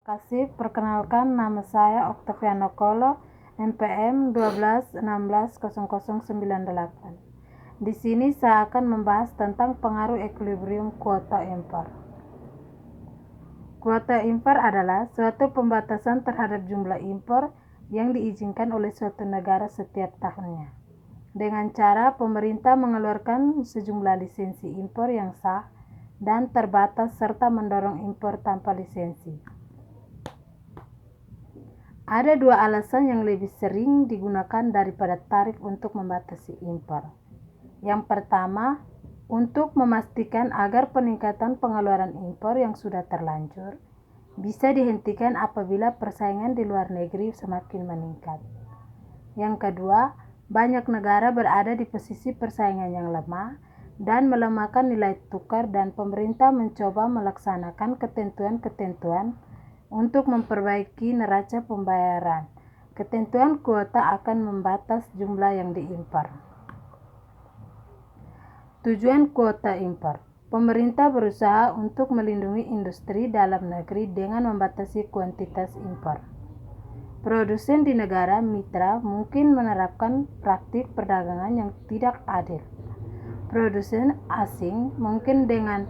Kasih, perkenalkan nama saya Octaviano Kolo, MPM 12160098. Di sini saya akan membahas tentang pengaruh equilibrium kuota impor. Kuota impor adalah suatu pembatasan terhadap jumlah impor yang diizinkan oleh suatu negara setiap tahunnya. Dengan cara pemerintah mengeluarkan sejumlah lisensi impor yang sah dan terbatas serta mendorong impor tanpa lisensi. Ada dua alasan yang lebih sering digunakan daripada tarif untuk membatasi impor. Yang pertama, untuk memastikan agar peningkatan pengeluaran impor yang sudah terlanjur bisa dihentikan apabila persaingan di luar negeri semakin meningkat. Yang kedua, banyak negara berada di posisi persaingan yang lemah dan melemahkan nilai tukar, dan pemerintah mencoba melaksanakan ketentuan-ketentuan untuk memperbaiki neraca pembayaran. Ketentuan kuota akan membatas jumlah yang diimpor. Tujuan kuota impor. Pemerintah berusaha untuk melindungi industri dalam negeri dengan membatasi kuantitas impor. Produsen di negara mitra mungkin menerapkan praktik perdagangan yang tidak adil. Produsen asing mungkin dengan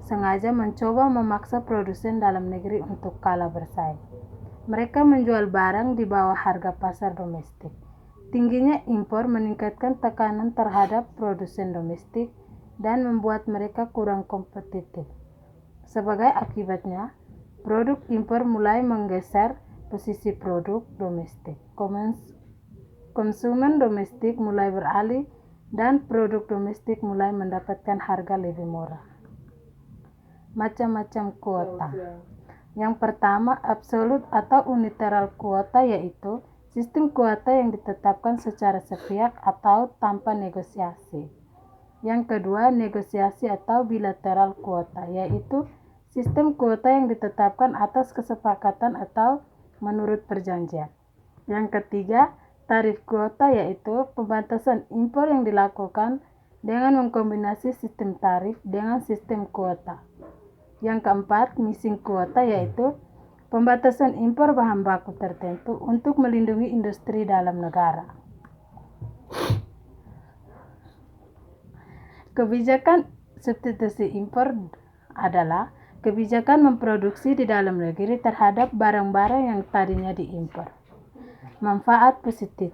sengaja mencoba memaksa produsen dalam negeri untuk kalah bersaing. Mereka menjual barang di bawah harga pasar domestik. Tingginya impor meningkatkan tekanan terhadap produsen domestik dan membuat mereka kurang kompetitif. Sebagai akibatnya, produk impor mulai menggeser posisi produk domestik. Konsumen domestik mulai beralih dan produk domestik mulai mendapatkan harga lebih murah. Macam-macam kuota. Yang pertama, absolut atau unilateral kuota, yaitu sistem kuota yang ditetapkan secara sepihak atau tanpa negosiasi. Yang kedua, negosiasi atau bilateral kuota, yaitu sistem kuota yang ditetapkan atas kesepakatan atau menurut perjanjian. Yang ketiga, tarif kuota, yaitu pembatasan impor yang dilakukan dengan mengkombinasi sistem tarif dengan sistem kuota. Yang keempat, missing kuota, yaitu pembatasan impor bahan baku tertentu untuk melindungi industri dalam negara. Kebijakan substitusi impor adalah kebijakan memproduksi di dalam negeri terhadap barang-barang yang tadinya diimpor. Manfaat positif.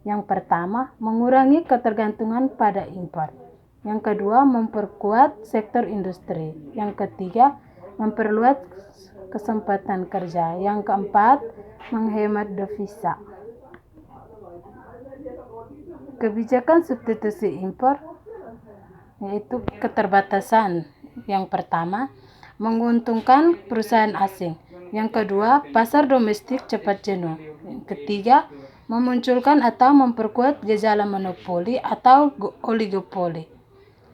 Yang pertama, mengurangi ketergantungan pada impor. Yang kedua, memperkuat sektor industri. Yang ketiga, memperluas kesempatan kerja. Yang keempat, menghemat devisa. Kebijakan substitusi impor yaitu keterbatasan. Yang pertama, menguntungkan perusahaan asing. Yang kedua, pasar domestik cepat jenuh. Yang ketiga, memunculkan atau memperkuat gejala monopoli atau oligopoli.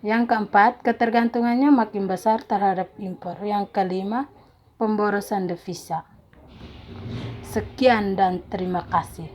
Yang keempat, ketergantungannya makin besar terhadap impor. Yang kelima, pemborosan devisa. Sekian dan terima kasih.